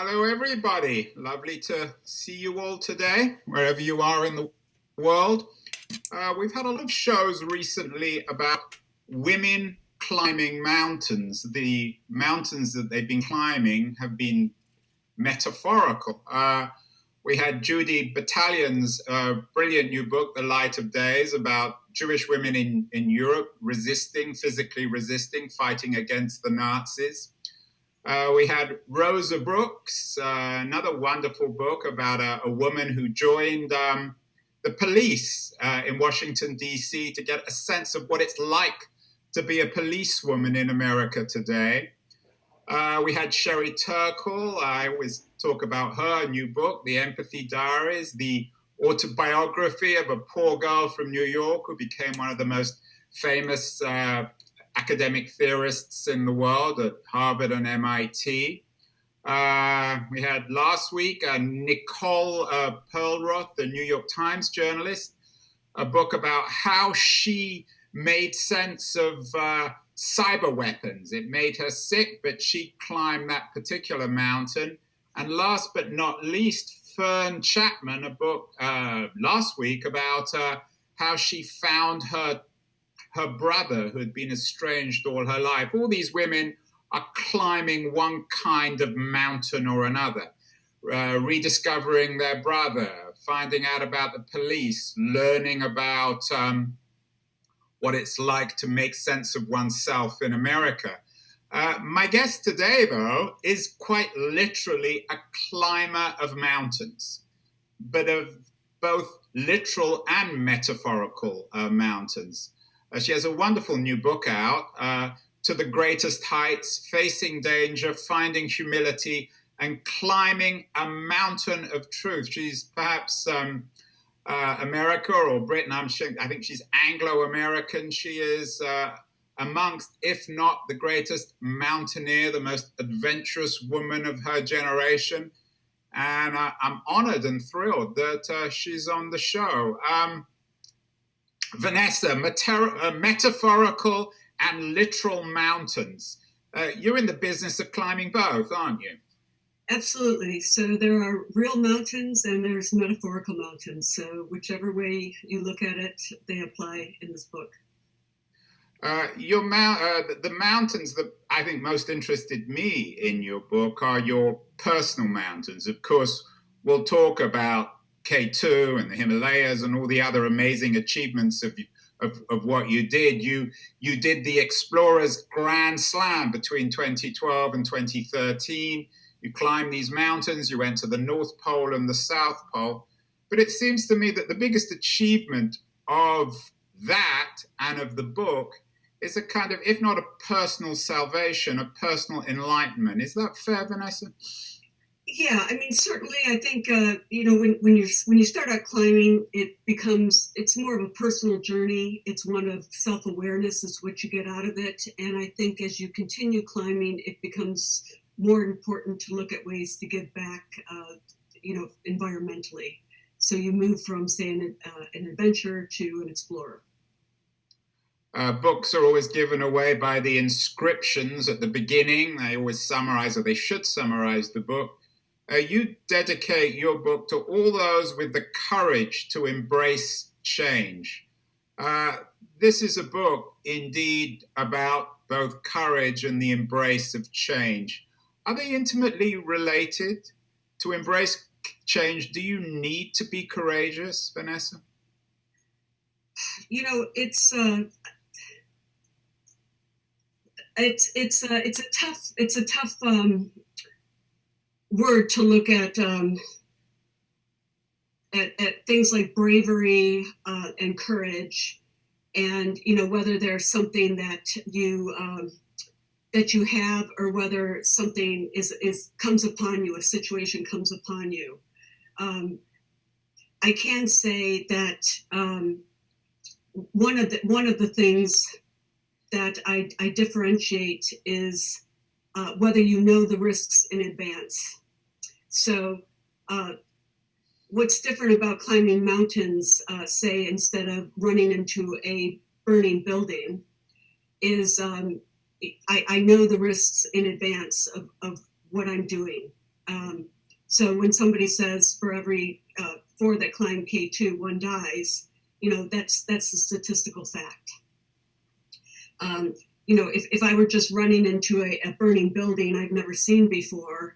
Hello, everybody. Lovely to see you all today, wherever you are in the world. We've had a lot of shows recently about women climbing mountains. The mountains that they've been climbing have been metaphorical. We had Judy Battalion's brilliant new book, The Light of Days, about Jewish women in Europe physically resisting, fighting against the Nazis. We had Rosa Brooks, another wonderful book about a woman who joined the police in Washington, D.C. to get a sense of what it's like to be a policewoman in America today. We had Sherry Turkle. I always talk about her new book, The Empathy Diaries, the autobiography of a poor girl from New York who became one of the most famous academic theorists in the world at Harvard and MIT. We had last week Nicole Perlroth, the New York Times journalist, a book about how she made sense of cyber weapons. It made her sick, but she climbed that particular mountain. And last but not least, Fern Chapman, a book last week about how she found her brother who had been estranged all her life. All these women are climbing one kind of mountain or another, rediscovering their brother, finding out about the police, learning about what it's like to make sense of oneself in America. My guest today, though, is quite literally a climber of mountains, but of both literal and metaphorical mountains. She has a wonderful new book out, To the Greatest Heights, Facing Danger, Finding Humility, and Climbing a Mountain of Truth. She's perhaps America or Britain. I think she's Anglo-American. She is amongst, if not the greatest mountaineer, the most adventurous woman of her generation. And I'm honored and thrilled that she's on the show. Vanessa, metaphorical and literal mountains. You're in the business of climbing both, aren't you? Absolutely. So there are real mountains and there's metaphorical mountains. So whichever way you look at it, they apply in this book. The mountains that I think most interested me in your book are your personal mountains. Of course, we'll talk about K2 and the Himalayas and all the other amazing achievements of what you did. You did the Explorers Grand Slam between 2012 and 2013. You climbed these mountains, you went to the North Pole and the South Pole. But it seems to me that the biggest achievement of that and of the book is a kind of, if not a personal salvation, a personal enlightenment. Is that fair, Vanessa? Yeah, I mean, certainly, I think when you start out climbing, it's more of a personal journey. It's one of self-awareness is what you get out of it, and I think as you continue climbing, it becomes more important to look at ways to give back, environmentally. So you move from, say, an adventurer to an explorer. Books are always given away by the inscriptions at the beginning. They always summarize, or they should summarize the book. You dedicate your book to all those with the courage to embrace change. This is a book, indeed, about both courage and the embrace of change. Are they intimately related? To embrace change, do you need to be courageous, Vanessa? It's a tough word to look at things like bravery and courage, and whether there's something that you have, or whether something comes upon you, a situation comes upon you. I can say that one of the things that I differentiate is whether you know the risks in advance. So what's different about climbing mountains, say, instead of running into a burning building, is I know the risks in advance of what I'm doing. So when somebody says for every 4 that climb K2, 1 dies, that's a statistical fact. If I were just running into a burning building I've never seen before,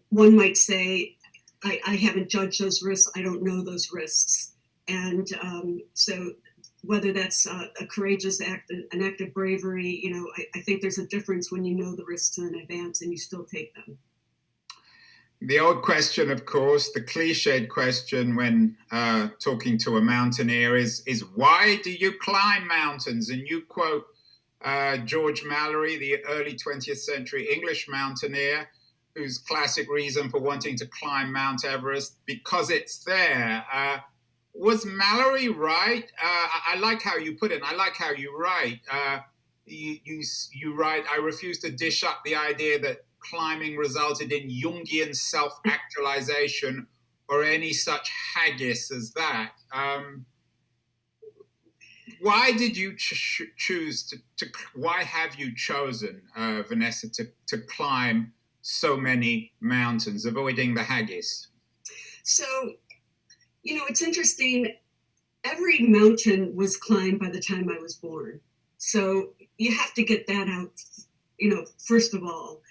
one might say, I haven't judged those risks, I don't know those risks. And so whether that's a courageous act, an act of bravery, I think there's a difference when you know the risks in advance and you still take them. The old question, of course, the cliched question when talking to a mountaineer is why do you climb mountains? And you quote George Mallory, the early 20th century English mountaineer, whose classic reason for wanting to climb Mount Everest, because it's there. Was Mallory right? I like how you put it. I like how you write. You write, I refuse to dish up the idea that climbing resulted in Jungian self-actualization or any such haggis as that. Why did you choose why have you chosen, Vanessa, to climb so many mountains, avoiding the haggis? So, it's interesting. Every mountain was climbed by the time I was born. So you have to get that out, first of all.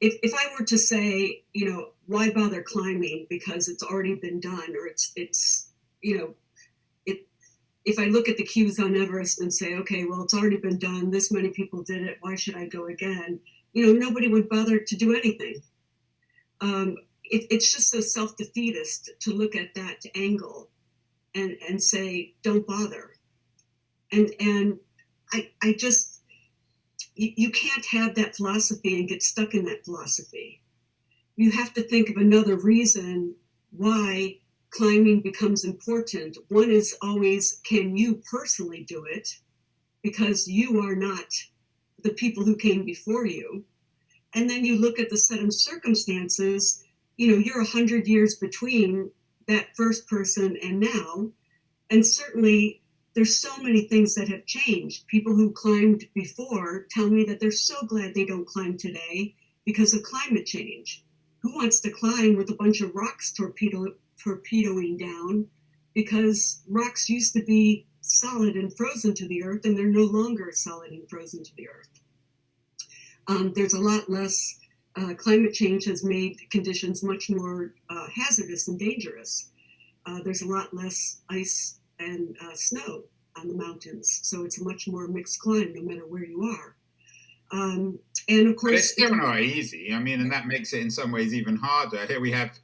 If I were to say, why bother climbing because it's already been done, or if I look at the queues on Everest and say, okay, well, it's already been done, this many people did it, why should I go again? Nobody would bother to do anything. It's just so self-defeatist to look at that angle and say, don't bother. And I just, you can't have that philosophy and get stuck in that philosophy. You have to think of another reason why climbing becomes important. One is always, can you personally do it? Because you are not the people who came before you. And then you look at the set of circumstances, you're 100 years between that first person and now. And certainly there's so many things that have changed. People who climbed before tell me that they're so glad they don't climb today because of climate change. Who wants to climb with a bunch of rocks torpedoing down? Because rocks used to be solid and frozen to the earth, and they're no longer solid and frozen to the earth. There's a lot less, climate change has made conditions much more hazardous and dangerous. There's a lot less ice and snow on the mountains, so it's a much more mixed climb no matter where you are. And of course, but it's still not easy. And that makes it in some ways even harder. Here we have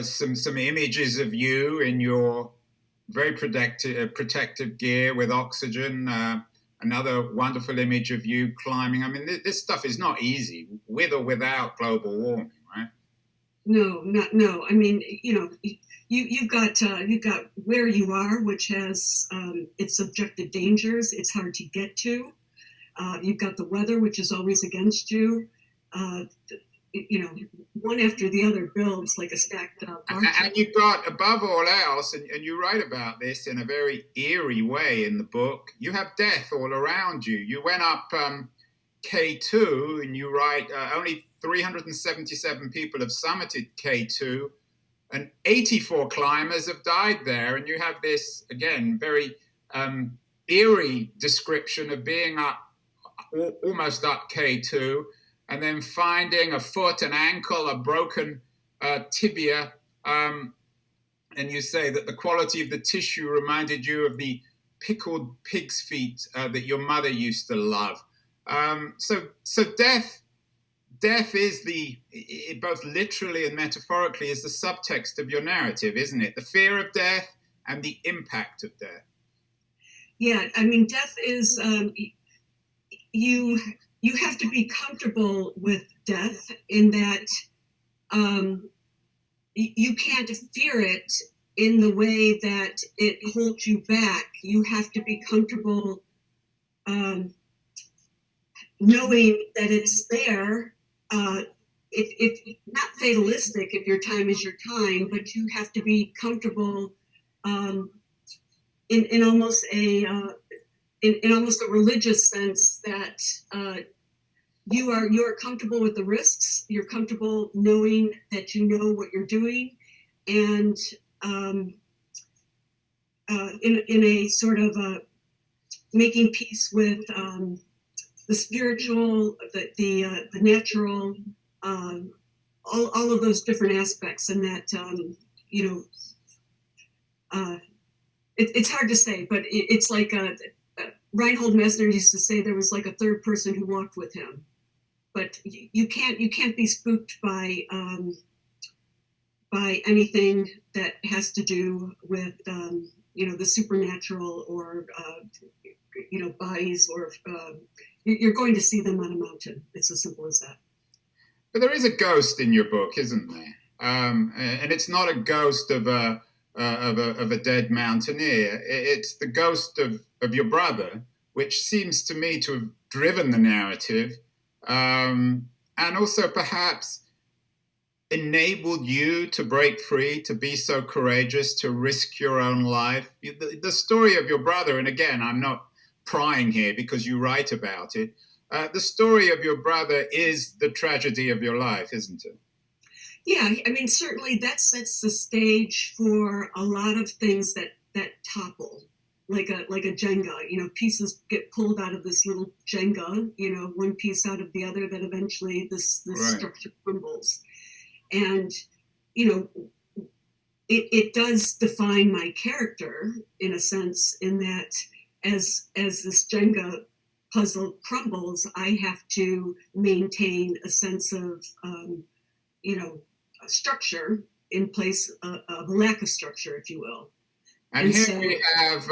some images of you in your very protective gear with oxygen. Another wonderful image of you climbing. This stuff is not easy, with or without global warming, right? No. You've got where you are, which has its subjective dangers. It's hard to get to. You've got the weather, which is always against you. One after the other builds like a stacked bar chart. And you've got, above all else, and you write about this in a very eerie way in the book, you have death all around you. You went up K2, and you write, only 377 people have summited K2, and 84 climbers have died there. And you have this, again, very eerie description of being up, almost up K2, and then finding a foot, an ankle, a broken tibia. And you say that the quality of the tissue reminded you of the pickled pig's feet that your mother used to love. So death is both literally and metaphorically, is the subtext of your narrative, isn't it? The fear of death and the impact of death. Yeah, death is, you have to be comfortable with death in that you can't fear it in the way that it holds you back. You have to be comfortable knowing that it's there. If not fatalistic, if your time is your time, but you have to be comfortable in almost a religious sense that you are comfortable with the risks. You're comfortable knowing that you know what you're doing, and in a sort of making peace with the spiritual, the natural, all of those different aspects, and that you know, it's hard to say, but it's like Reinhold Messner used to say there was like a third person who walked with him, but you can't be spooked by anything that has to do with the supernatural, or bodies, or you're going to see them on a mountain. It's as simple as that. But there is a ghost in your book, isn't there? And it's not a ghost of a dead mountaineer. It's the ghost of your brother, which seems to me to have driven the narrative, and also perhaps enabled you to break free, to be so courageous, to risk your own life. The story of your brother, and again, I'm not prying here because you write about it, the story of your brother is the tragedy of your life, isn't it? Yeah, I mean, certainly that sets the stage for a lot of things that topple, like a Jenga. Pieces get pulled out of this little Jenga. One piece out of the other, that eventually this Right. structure crumbles. And it does define my character in a sense, in that as this Jenga puzzle crumbles, I have to maintain a sense of structure in place of a lack of structure, if you will. And here we have,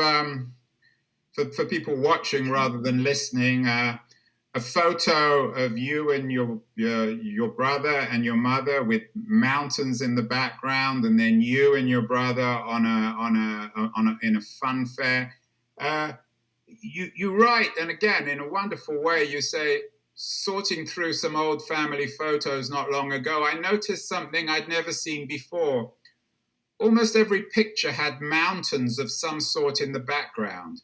for people watching rather than listening, a photo of you and your brother and your mother with mountains in the background, and then you and your brother in a fun fair. You write, and again in a wonderful way, you say, sorting through some old family photos not long ago, I noticed something I'd never seen before. Almost every picture had mountains of some sort in the background.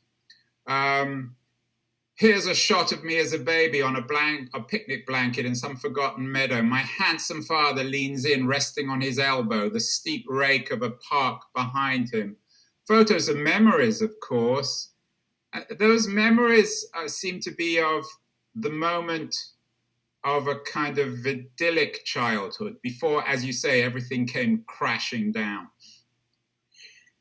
Here's a shot of me as a baby on a picnic blanket in some forgotten meadow. My handsome father leans in, resting on his elbow, the steep rake of a park behind him. Photos of memories, of course. Those memories seem to be of the moment of a kind of idyllic childhood before, as you say, everything came crashing down.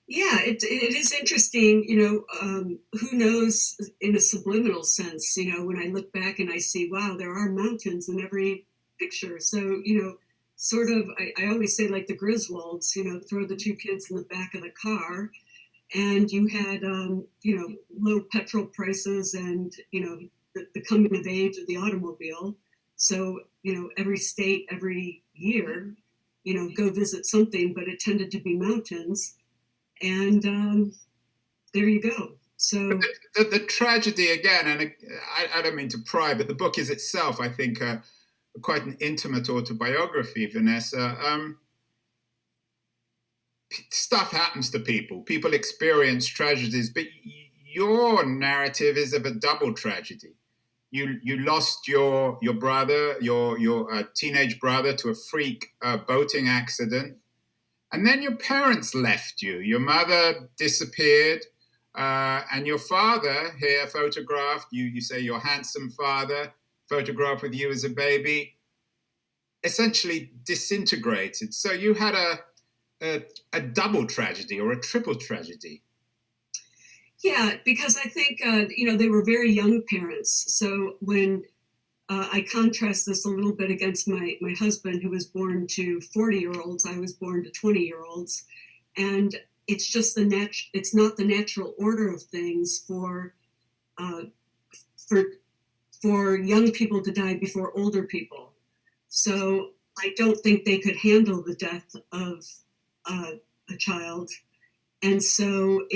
Yeah, it is interesting, who knows, in a subliminal sense, when I look back and I see, wow, there are mountains in every picture. So, sort of, I always say, like the Griswolds, throw the two kids in the back of the car, and you had, low petrol prices and, the coming of age of the automobile. So, every state, every year, go visit something, but it tended to be mountains. And there you go. So the tragedy, again, and I don't mean to pry, but the book is itself, I think, quite an intimate autobiography, Vanessa. Stuff happens to people. People experience tragedies, but your narrative is of a double tragedy. You lost your brother, your teenage brother, to a freak boating accident. And then your parents left you. Your mother disappeared, and your father, here photographed, you say your handsome father, photographed with you as a baby, essentially disintegrated. So you had a double tragedy, or a triple tragedy. Yeah, because I think, they were very young parents. So when I contrast this a little bit against my husband, who was born to 40-year-olds. I was born to 20-year-olds, and it's just it's not the natural order of things for young people to die before older people. So I don't think they could handle the death of a child, and so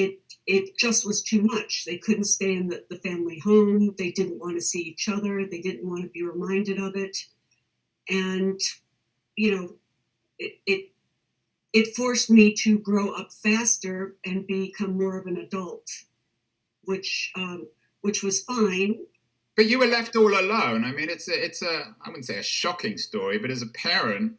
it just was too much. They couldn't stay in the family home. They didn't want to see each other. They didn't want to be reminded of it. And, it forced me to grow up faster and become more of an adult, which was fine. But you were left all alone. I mean, I wouldn't say a shocking story, but as a parent,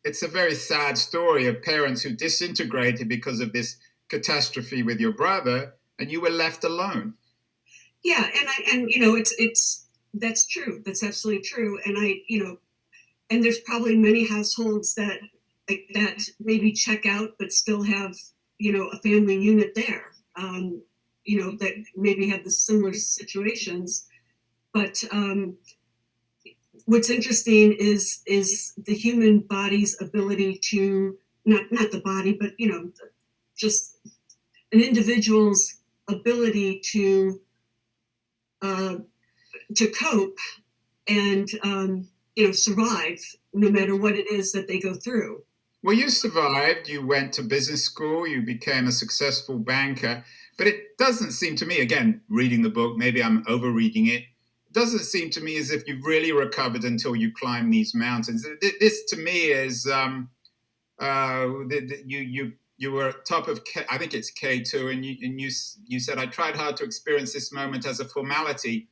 it's a very sad story of parents who disintegrated because of this catastrophe with your brother, and you were left alone. Yeah, and it's that's true. That's absolutely true. And there's probably many households that maybe check out but still have a family unit there. That maybe have the similar situations. But what's interesting is the human body's ability to not the body, but just an individual's ability to cope and survive no matter what it is that they go through. Well, you survived. You went to business school. You became a successful banker. But it doesn't seem to me, again, reading the book, maybe I'm overreading it, doesn't seem to me as if you've really recovered until you climb these mountains. This to me is you were at top of I think it's K2, and you said, I tried hard to experience this moment as a formality.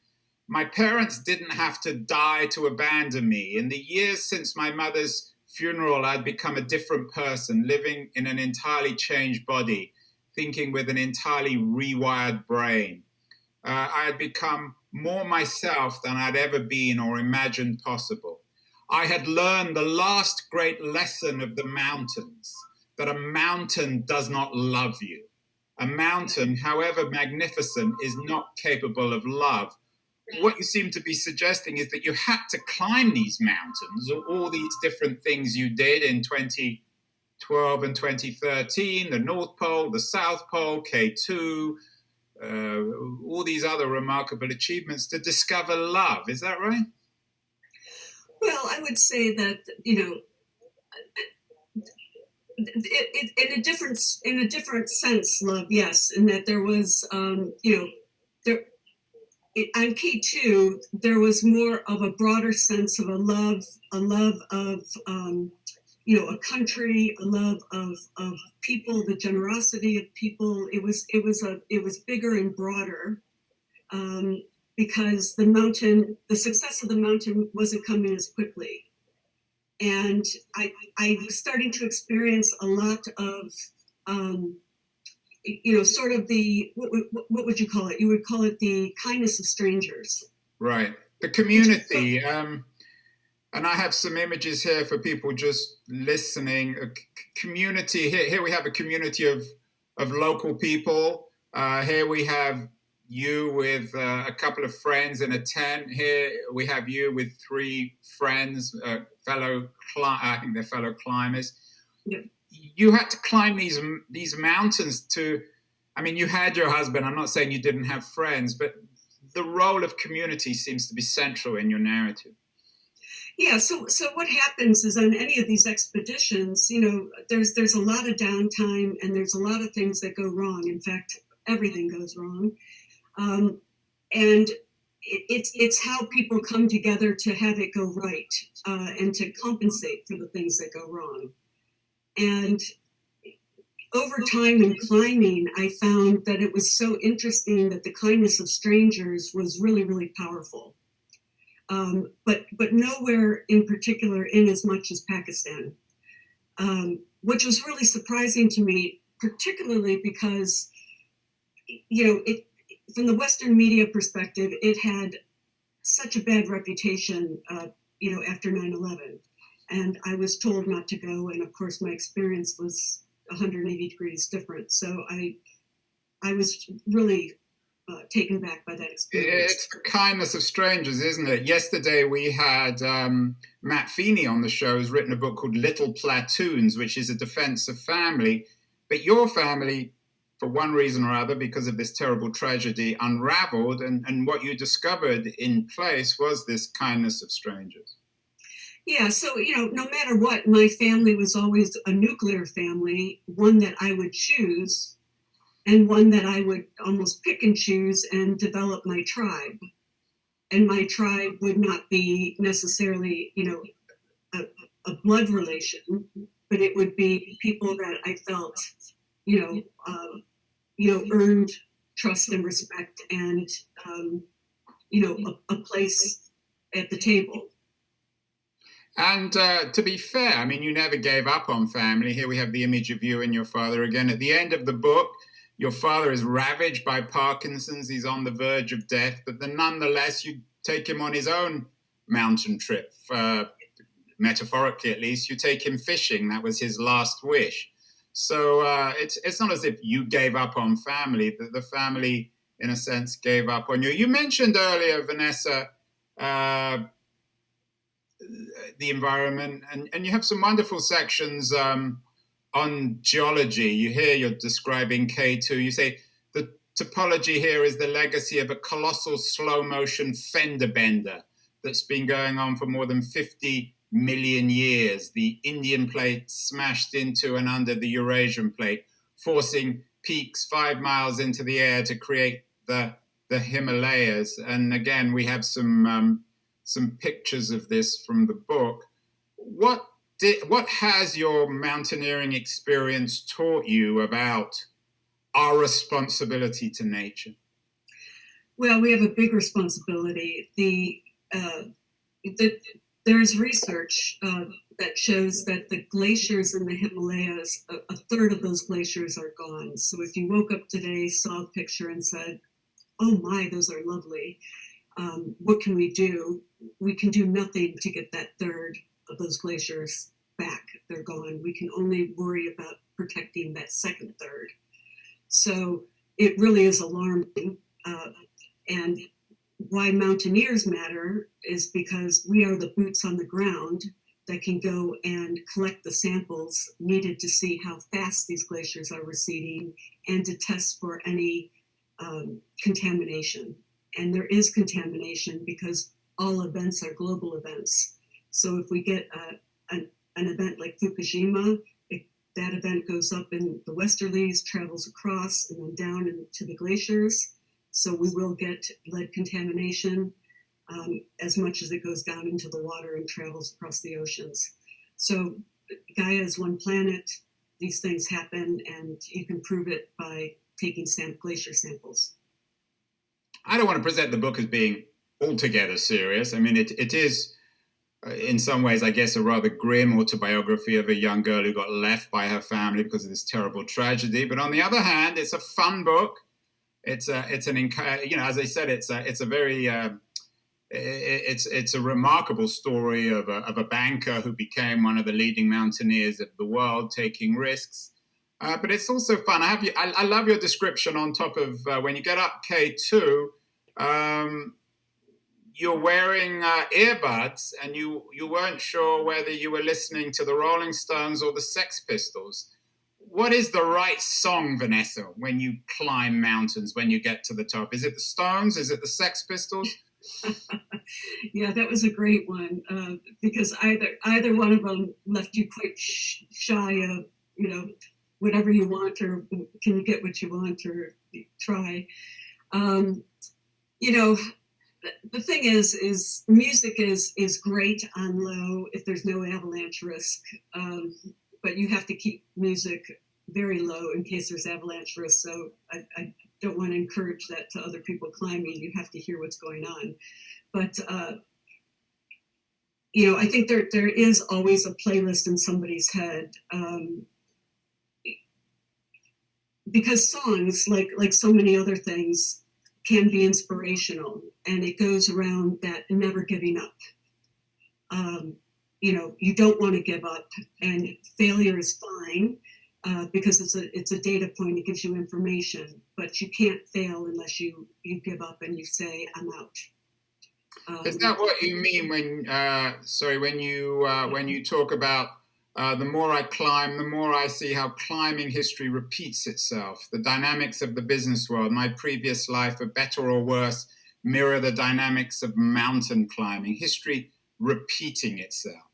My parents didn't have to die to abandon me. In the years since my mother's funeral, I'd become a different person, living in an entirely changed body, thinking with an entirely rewired brain. I had become more myself than I'd ever been or imagined possible. I had learned the last great lesson of the mountains, that a mountain does not love you. A mountain, however magnificent, is not capable of love. What you seem to be suggesting is that you had to climb these mountains, all these different things you did in 2012 and 2013, the North Pole, the South Pole, K2, all these other remarkable achievements to discover love. Is that right? Well, I would say that, in a different sense, love, yes, in that there was, there on K2, there was more of a broader sense of a love of a country, a love of people, the generosity of people. It was bigger and broader, because the success of the mountain wasn't coming as quickly, and I was starting to experience a lot of sort of the what would you call it? You would call it the kindness of strangers. Right, the community. And I have some images here for people just listening. A community here we have a community of local people. Here we have you with a couple of friends in a tent. Here we have you with three friends, I think they're fellow climbers. Yeah. You had to climb these mountains to. I mean, you had your husband. I'm not saying you didn't have friends, but the role of community seems to be central in your narrative. Yeah, so what happens is on any of these expeditions, there's a lot of downtime and there's a lot of things that go wrong. In fact, everything goes wrong, and it's how people come together to have it go right, and to compensate for the things that go wrong. And over time in climbing, I found that it was so interesting that the kindness of strangers was really, really powerful. But nowhere in particular in as much as Pakistan, which was really surprising to me, particularly because, from the Western media perspective, it had such a bad reputation, after 9/11. And I was told not to go. And of course, my experience was 180 degrees different. So I was really taken back by that experience. It's the kindness of strangers, isn't it? Yesterday we had Matt Feeney on the show, who's written a book called Little Platoons, which is a defense of family. But your family, for one reason or other, because of this terrible tragedy, unraveled, and what you discovered in place was this kindness of strangers. Yeah, so, no matter what, my family was always a nuclear family, one that I would choose, and one that I would almost pick and choose and develop my tribe. And my tribe would not be necessarily, a blood relation, but it would be people that I felt, earned trust and respect and, a place at the table. And to be fair, I mean, you never gave up on family. Here we have the image of you and your father again. At the end of the book, your father is ravaged by Parkinson's. He's on the verge of death, but then nonetheless, you take him on his own mountain trip. Metaphorically, at least, you take him fishing. That was his last wish. So it's not as if you gave up on family. The family, in a sense, gave up on you. You mentioned earlier, Vanessa, the environment, and you have some wonderful sections on geology. You're describing K2. You say the topology here is the legacy of a colossal slow motion fender bender that's been going on for more than 50 million years. The Indian plate smashed into and under the Eurasian plate, forcing peaks 5 miles into the air to create the Himalayas. And again, we have some pictures of this from the book. What has your mountaineering experience taught you about our responsibility to nature? Well, we have a big responsibility. There's research that shows that the glaciers in the Himalayas, a third of those glaciers are gone. So if you woke up today, saw a picture and said, "Oh my, those are lovely. What can we do?" We can do nothing to get that third of those glaciers back. They're gone. We can only worry about protecting that second third. So it really is alarming. And why mountaineers matter is because we are the boots on the ground that can go and collect the samples needed to see how fast these glaciers are receding and to test for any contamination. And there is contamination because all events are global events. So if we get an event like Fukushima, that event goes up in the westerlies, travels across, and then down into the glaciers. So we will get lead contamination as much as it goes down into the water and travels across the oceans. So Gaia is one planet. These things happen, and you can prove it by taking glacier samples. I don't want to present the book as being altogether serious. I mean, it is, in some ways, I guess, a rather grim autobiography of a young girl who got left by her family because of this terrible tragedy. But on the other hand, it's a fun book. It's a remarkable story of a banker who became one of the leading mountaineers of the world, taking risks. But it's also fun. I love your description on top of when you get up K2. You're wearing earbuds, and you weren't sure whether you were listening to the Rolling Stones or the Sex Pistols. What is the right song, Vanessa, when you climb mountains, when you get to the top? Is it the Stones? Is it the Sex Pistols? Yeah, that was a great one because either one of them left you quite shy of, whatever you want, or can you get what you want, or try. The thing is music is great on low if there's no avalanche risk, but you have to keep music very low in case there's avalanche risk. So I don't want to encourage that to other people climbing. You have to hear what's going on. But, I think there is always a playlist in somebody's head. Because songs, like so many other things, can be inspirational, and it goes around that never giving up. You don't want to give up, and failure is fine because it's a data point. It gives you information, but you can't fail unless you give up and you say, "I'm out." Is that what you mean when you talk about the more I climb, the more I see how climbing history repeats itself? The dynamics of the business world, my previous life, for better or worse, mirror the dynamics of mountain climbing. History repeating itself.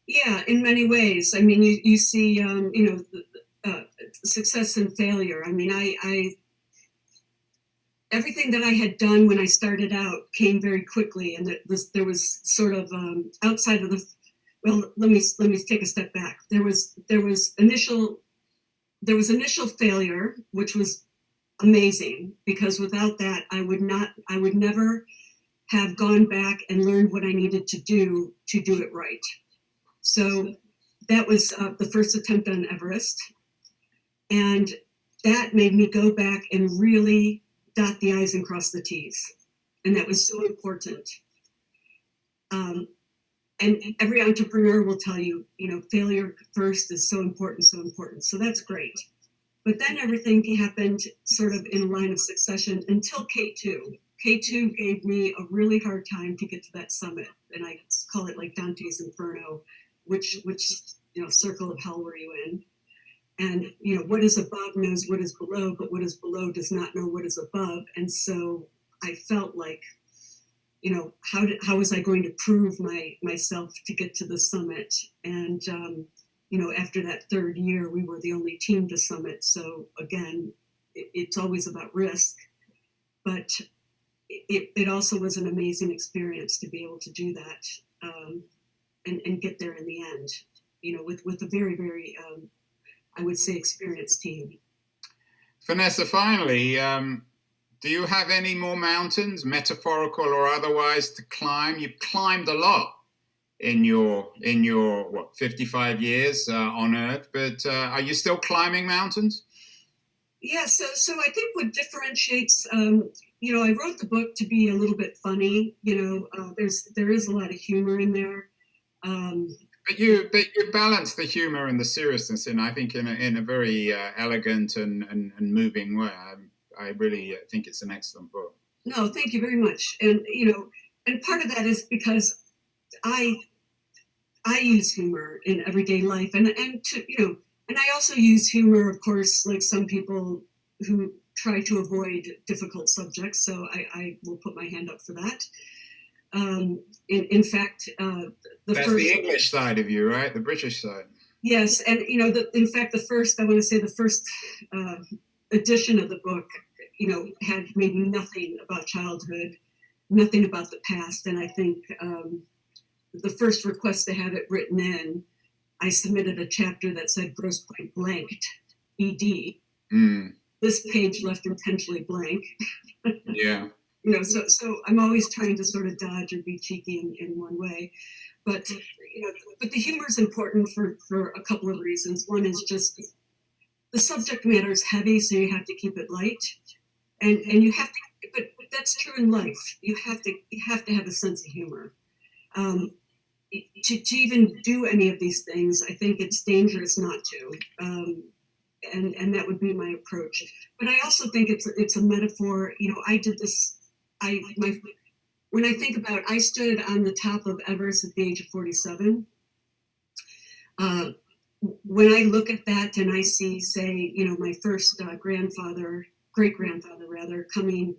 Yeah, in many ways. I mean, you see, success and failure. I mean, I everything that I had done when I started out came very quickly, and there was sort of outside of the. Well, let me take a step back. There was initial failure, which was amazing, because without that, I would never have gone back and learned what I needed to do it right. So that was the first attempt on Everest. And that made me go back and really dot the I's and cross the T's. And that was so important. And every entrepreneur will tell you, failure first is so important, so important. So that's great. But then everything happened sort of in a line of succession until K2. K2 gave me a really hard time to get to that summit. And I call it like Dante's Inferno, which circle of hell were you in? And, what is above knows what is below, but what is below does not know what is above. And so I felt like, how was I going to prove myself to get to the summit? And, after that third year, we were the only team to summit. So again, it's always about risk, but it also was an amazing experience to be able to do that and get there in the end, with a very, very, I would say, experienced team. Vanessa, finally, do you have any more mountains, metaphorical or otherwise, to climb? You've climbed a lot in your 55 years on Earth, but are you still climbing mountains? Yeah, so I think what differentiates, I wrote the book to be a little bit funny. There is a lot of humor in there. But you balance the humor and the seriousness in a very elegant and moving way. I really think it's an excellent book. No, thank you very much. And and part of that is because I use humor in everyday life, and I also use humor, of course, like some people who try to avoid difficult subjects. So I will put my hand up for that. In fact, that's the English side of you, right? The British side. Yes, and in fact, the first edition of the book, had maybe nothing about childhood, nothing about the past, and I think the first request to have it written in, I submitted a chapter that said Grosse Pointe blanked, ED. This page left intentionally blank. Yeah. So I'm always trying to sort of dodge or be cheeky in one way, but but the humor is important for a couple of reasons. One is just the subject matter is heavy, so you have to keep it light, and you have to. But that's true in life. You have to have a sense of humor. To even do any of these things, I think it's dangerous not to. And that would be my approach. But I also think it's a metaphor. I did this. When I think about, I stood on the top of Everest at the age of 47. When I look at that and I see, say, my first great grandfather rather, coming,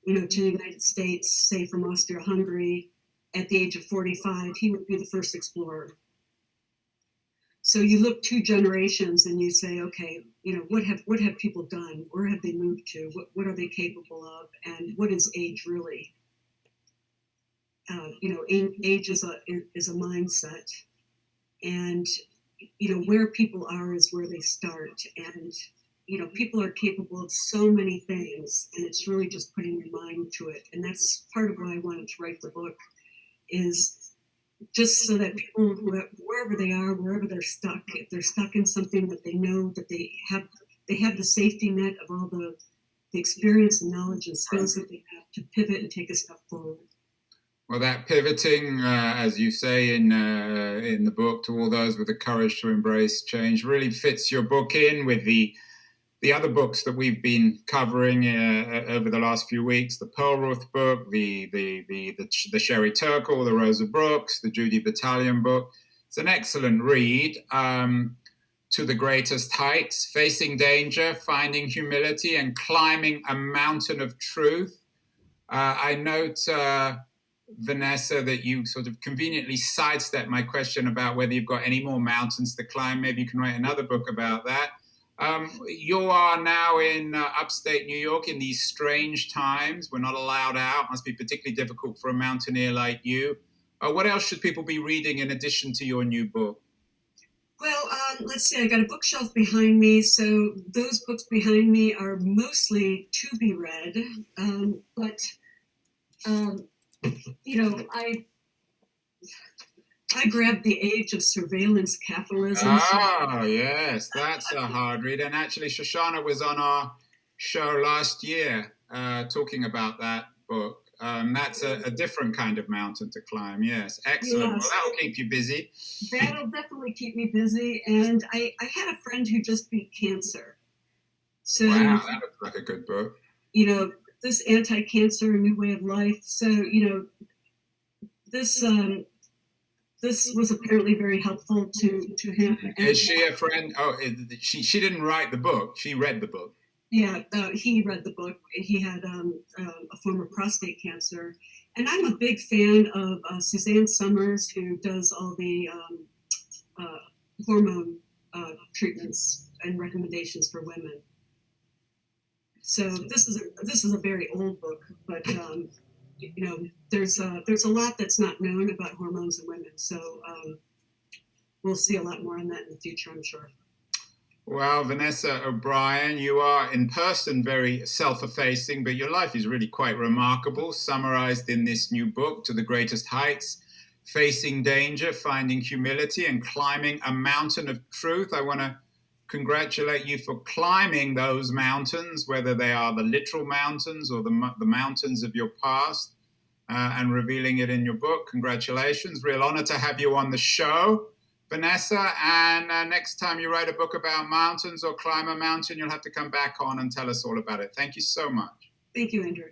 to the United States, say from Austria-Hungary, at the age of 45, he would be the first explorer. So you look 2 generations and you say, okay, what have people done? Where have they moved to? What are they capable of? And what is age really? Age is a mindset, and where people are is where they start. And people are capable of so many things, and it's really just putting your mind to it. And that's part of why I wanted to write the book, is just so that people, wherever they are, wherever they're stuck, if they're stuck in something that they know that they have the safety net of all the experience and knowledge and skills that they have to pivot and take a step forward. Well, that pivoting, as you say in the book, to all those with the courage to embrace change, really fits your book in with the other books that we've been covering over the last few weeks: the Perlruth book, the Sherry Turkle, the Rosa Brooks, the Judy Battalion book. It's an excellent read. To the Greatest Heights: Facing Danger, Finding Humility, and Climbing a Mountain of Truth. I note, Vanessa, that you sort of conveniently sidestepped my question about whether you've got any more mountains to climb. Maybe you can write another book about that. You are now in upstate New York in these strange times. We're not allowed out. Must be particularly difficult for a mountaineer like you. What else should people be reading in addition to your new book? Well, Let's see, I got a bookshelf behind me, so those books behind me are mostly to be read. But you know, I grabbed the Age of Surveillance Capitalism. Oh, yes, that's a hard read. And actually, Shoshana was on our show last year talking about that book. That's a different kind of mountain to climb. Yes, excellent. Yes. Well, that'll keep you busy. That'll definitely keep me busy. And I had a friend who just beat cancer. So, Wow, that looks like a good book. you know, this anti-cancer, a new way of life. So, you know, this was apparently very helpful to him. Is she a friend? Oh, she didn't write the book. She read the book. Yeah, he read the book. He had a form of prostate cancer. And I'm a big fan of Suzanne Summers, who does all the hormone treatments and recommendations for women. So this is a very old book, but you know, there's a lot that's not known about hormones in women. So we'll see a lot more on that in the future, I'm sure. Well, Vanessa O'Brien, you are in person very self-effacing, but your life is really quite remarkable, summarized in this new book, To the Greatest Heights, Facing Danger, Finding Humility, and Climbing a Mountain of Truth. I want to congratulate you for climbing those mountains, whether they are the literal mountains or the mountains of your past, and revealing it in your book. Congratulations. Real honor to have you on the show, Vanessa. And next time you write a book about mountains or climb a mountain, you'll have to come back on and tell us all about it. Thank you so much. Thank you, Andrew.